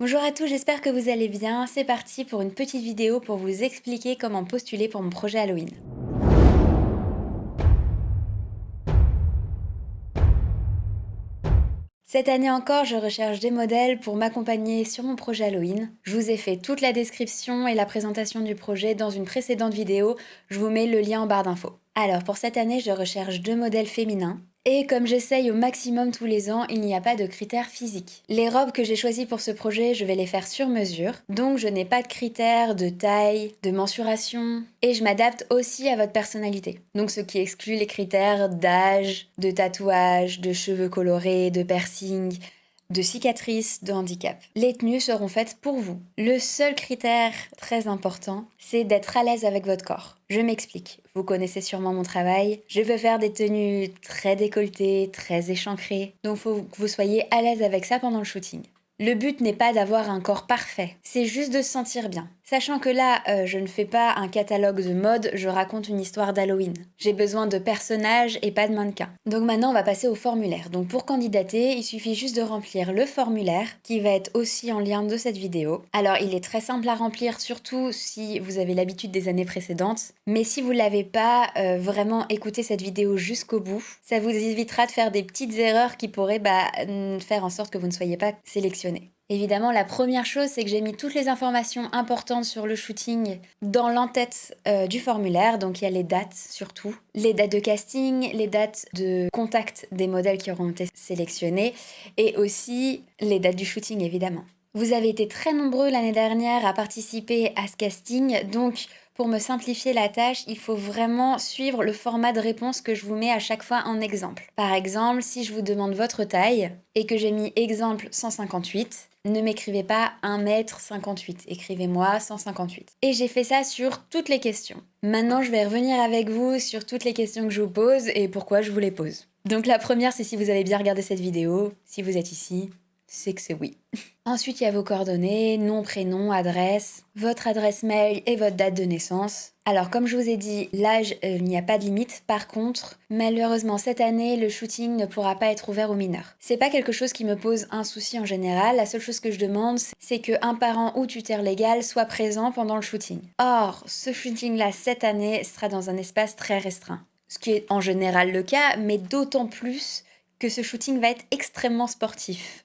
Bonjour à tous, j'espère que vous allez bien. C'est parti pour une petite vidéo pour vous expliquer comment postuler pour mon projet Halloween. Cette année encore, je recherche des modèles pour m'accompagner sur mon projet Halloween. Je vous ai fait toute la description et la présentation du projet dans une précédente vidéo. Je vous mets le lien en barre d'infos. Alors pour cette année, je recherche 2 modèles féminins. Et comme j'essaye au maximum tous les ans, il n'y a pas de critères physiques. Les robes que j'ai choisies pour ce projet, je vais les faire sur mesure. Donc je n'ai pas de critères de taille, de mensuration. Et je m'adapte aussi à votre personnalité. Donc ce qui exclut les critères d'âge, de tatouage, de cheveux colorés, de piercing, de cicatrices, de handicap. Les tenues seront faites pour vous. Le seul critère très important, c'est d'être à l'aise avec votre corps. Je m'explique. Vous connaissez sûrement mon travail. Je veux faire des tenues très décolletées, très échancrées. Donc il faut que vous soyez à l'aise avec ça pendant le shooting. Le but n'est pas d'avoir un corps parfait, c'est juste de se sentir bien. Sachant que là, je ne fais pas un catalogue de mode, je raconte une histoire d'Halloween. J'ai besoin de personnages et pas de mannequins. Donc maintenant, on va passer au formulaire. Donc pour candidater, il suffit juste de remplir le formulaire, qui va être aussi en lien de cette vidéo. Alors il est très simple à remplir, surtout si vous avez l'habitude des années précédentes. Mais si vous l'avez pas, vraiment écoutez cette vidéo jusqu'au bout. Ça vous évitera de faire des petites erreurs qui pourraient faire en sorte que vous ne soyez pas sélectionné. Évidemment, la première chose, c'est que j'ai mis toutes les informations importantes sur le shooting dans l'entête du formulaire. Donc il y a les dates surtout, les dates de casting, les dates de contact des modèles qui auront été sélectionnés et aussi les dates du shooting évidemment. Vous avez été très nombreux l'année dernière à participer à ce casting, donc pour me simplifier la tâche, il faut vraiment suivre le format de réponse que je vous mets à chaque fois en exemple. Par exemple, si je vous demande votre taille et que j'ai mis exemple 158, ne m'écrivez pas 1m58, écrivez-moi 158. Et j'ai fait ça sur toutes les questions. Maintenant, je vais revenir avec vous sur toutes les questions que je vous pose et pourquoi je vous les pose. Donc la première, c'est si vous avez bien regardé cette vidéo, si vous êtes ici, c'est que c'est oui. Ensuite, il y a vos coordonnées, nom, prénom, adresse, votre adresse mail et votre date de naissance. Alors, comme je vous ai dit, l'âge, il n'y a pas de limite. Par contre, malheureusement, cette année, le shooting ne pourra pas être ouvert aux mineurs. C'est pas quelque chose qui me pose un souci en général. La seule chose que je demande, c'est qu'un parent ou tuteur légal soit présent pendant le shooting. Or, ce shooting-là, cette année, sera dans un espace très restreint. Ce qui est en général le cas, mais d'autant plus que ce shooting va être extrêmement sportif.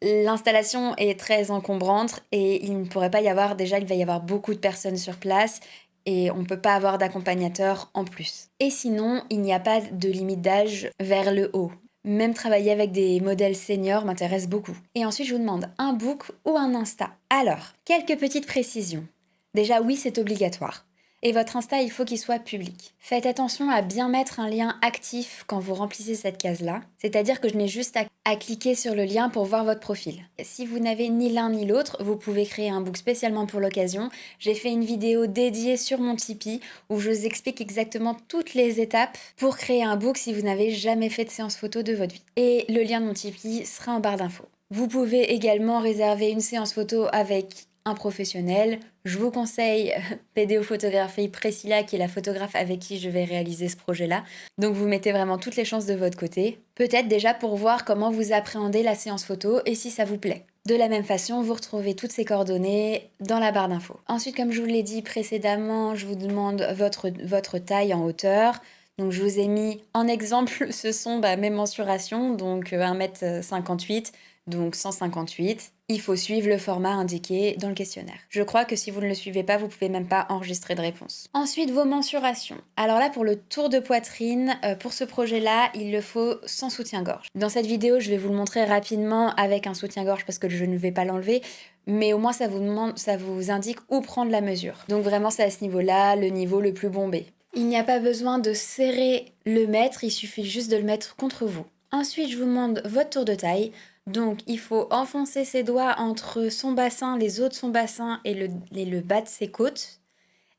L'installation est très encombrante et il ne pourrait pas y avoir, déjà il va y avoir beaucoup de personnes sur place et on ne peut pas avoir d'accompagnateur en plus. Et sinon, il n'y a pas de limite d'âge vers le haut. Même travailler avec des modèles seniors m'intéresse beaucoup. Et ensuite, je vous demande un book ou un Insta. Alors, quelques petites précisions. Déjà, oui, c'est obligatoire. Et votre Insta, il faut qu'il soit public. Faites attention à bien mettre un lien actif quand vous remplissez cette case-là. C'est-à-dire que je n'ai juste à cliquer sur le lien pour voir votre profil. Si vous n'avez ni l'un ni l'autre, vous pouvez créer un book spécialement pour l'occasion. J'ai fait une vidéo dédiée sur mon Tipeee où je vous explique exactement toutes les étapes pour créer un book si vous n'avez jamais fait de séance photo de votre vie. Et le lien de mon Tipeee sera en barre d'infos. Vous pouvez également réserver une séance photo avec un professionnel. Je vous conseille PDO Photographie Priscilla, qui est la photographe avec qui je vais réaliser ce projet-là. Donc vous mettez vraiment toutes les chances de votre côté. Peut-être déjà pour voir comment vous appréhendez la séance photo et si ça vous plaît. De la même façon, vous retrouvez toutes ces coordonnées dans la barre d'infos. Ensuite, comme je vous l'ai dit précédemment, je vous demande votre taille en hauteur. Donc je vous ai mis en exemple, ce sont mes mensurations, donc 1m58, donc 158. Il faut suivre le format indiqué dans le questionnaire. Je crois que si vous ne le suivez pas, vous pouvez même pas enregistrer de réponse. Ensuite, vos mensurations. Alors là, pour le tour de poitrine, pour ce projet-là, il le faut sans soutien-gorge. Dans cette vidéo, je vais vous le montrer rapidement avec un soutien-gorge parce que je ne vais pas l'enlever, mais au moins ça vous indique où prendre la mesure. Donc vraiment, c'est à ce niveau-là, le niveau le plus bombé. Il n'y a pas besoin de serrer le mètre, il suffit juste de le mettre contre vous. Ensuite, je vous demande votre tour de taille. Donc, il faut enfoncer ses doigts entre son bassin, les os de son bassin et le bas de ses côtes.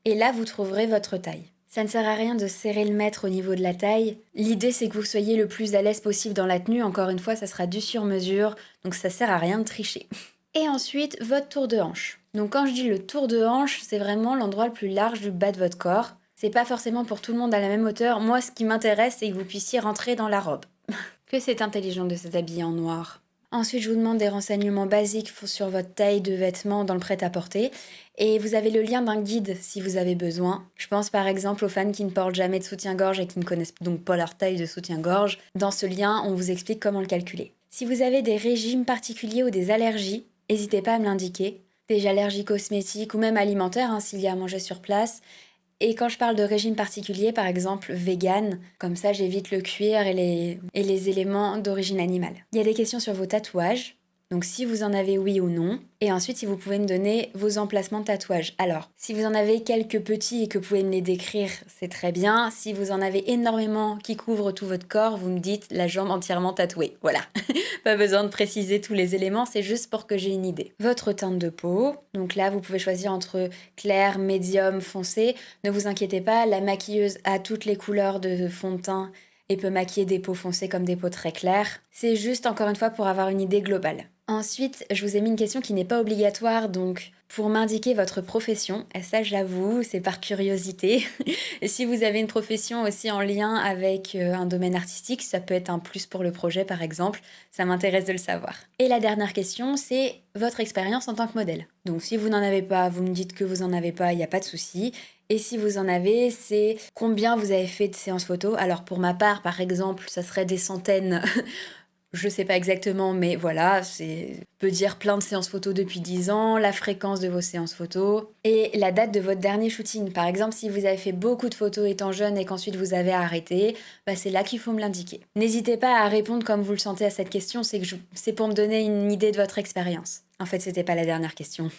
Et là, vous trouverez votre taille. Ça ne sert à rien de serrer le mètre au niveau de la taille. L'idée, c'est que vous soyez le plus à l'aise possible dans la tenue. Encore une fois, ça sera du sur-mesure, donc ça sert à rien de tricher. Et ensuite, votre tour de hanche. Donc, quand je dis le tour de hanche, c'est vraiment l'endroit le plus large du bas de votre corps. C'est pas forcément pour tout le monde à la même hauteur. Moi, ce qui m'intéresse, c'est que vous puissiez rentrer dans la robe. Que c'est intelligent de s'habiller en noir. Ensuite, je vous demande des renseignements basiques sur votre taille de vêtements dans le prêt-à-porter. Et vous avez le lien d'un guide si vous avez besoin. Je pense par exemple aux femmes qui ne portent jamais de soutien-gorge et qui ne connaissent donc pas leur taille de soutien-gorge. Dans ce lien, on vous explique comment le calculer. Si vous avez des régimes particuliers ou des allergies, n'hésitez pas à me l'indiquer. Des allergies cosmétiques ou même alimentaires s'il y a à manger sur place. Et quand je parle de régime particulier, par exemple vegan, comme ça j'évite le cuir et les éléments d'origine animale. Il y a des questions sur vos tatouages, donc si vous en avez oui ou non. Et ensuite si vous pouvez me donner vos emplacements de tatouage. Alors, si vous en avez quelques petits et que vous pouvez me les décrire, c'est très bien. Si vous en avez énormément qui couvrent tout votre corps, vous me dites la jambe entièrement tatouée. Voilà. Pas besoin de préciser tous les éléments, c'est juste pour que j'ai une idée. Votre teinte de peau, donc là vous pouvez choisir entre clair, médium, foncé. Ne vous inquiétez pas, la maquilleuse a toutes les couleurs de fond de teint et peut maquiller des peaux foncées comme des peaux très claires. C'est juste encore une fois pour avoir une idée globale. Ensuite, je vous ai mis une question qui n'est pas obligatoire, donc pour m'indiquer votre profession, et ça j'avoue, c'est par curiosité. Et si vous avez une profession aussi en lien avec un domaine artistique, ça peut être un plus pour le projet par exemple, ça m'intéresse de le savoir. Et la dernière question, c'est votre expérience en tant que modèle. Donc si vous n'en avez pas, vous me dites que vous n'en avez pas, il n'y a pas de souci. Et si vous en avez, c'est combien vous avez fait de séances photos. Alors pour ma part, par exemple, ça serait des centaines. Je sais pas exactement, mais voilà, c'est peut dire plein de séances photos depuis 10 ans, la fréquence de vos séances photos et la date de votre dernier shooting. Par exemple, si vous avez fait beaucoup de photos étant jeune et qu'ensuite vous avez arrêté, c'est là qu'il faut me l'indiquer. N'hésitez pas à répondre comme vous le sentez à cette question, c'est pour me donner une idée de votre expérience. En fait, c'était pas la dernière question.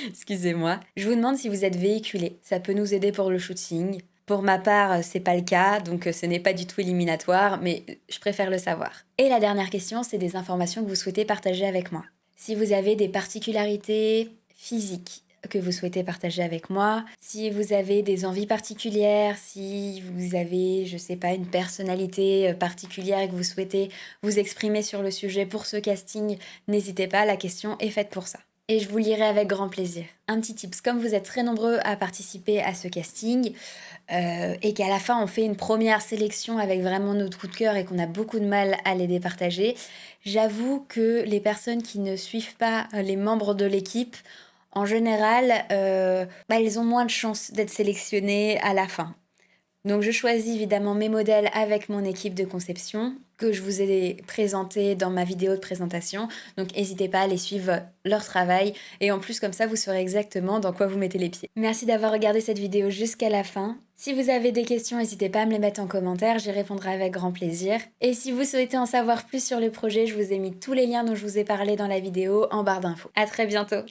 Excusez-moi. Je vous demande si vous êtes véhiculé. Ça peut nous aider pour le shooting. Pour ma part, c'est pas le cas, donc ce n'est pas du tout éliminatoire, mais je préfère le savoir. Et la dernière question, c'est des informations que vous souhaitez partager avec moi. Si vous avez des particularités physiques que vous souhaitez partager avec moi, si vous avez des envies particulières, si vous avez, je sais pas, une personnalité particulière et que vous souhaitez vous exprimer sur le sujet pour ce casting, n'hésitez pas, la question est faite pour ça. Et je vous lirai avec grand plaisir. Un petit tips, comme vous êtes très nombreux à participer à ce casting, et qu'à la fin on fait une première sélection avec vraiment notre coup de cœur et qu'on a beaucoup de mal à les départager, j'avoue que les personnes qui ne suivent pas les membres de l'équipe, en général, elles ont moins de chances d'être sélectionnées à la fin. Donc je choisis évidemment mes modèles avec mon équipe de conception que je vous ai présenté dans ma vidéo de présentation. Donc n'hésitez pas à aller suivre leur travail et en plus comme ça vous saurez exactement dans quoi vous mettez les pieds. Merci d'avoir regardé cette vidéo jusqu'à la fin. Si vous avez des questions, n'hésitez pas à me les mettre en commentaire, j'y répondrai avec grand plaisir. Et si vous souhaitez en savoir plus sur le projet, je vous ai mis tous les liens dont je vous ai parlé dans la vidéo en barre d'infos. À très bientôt.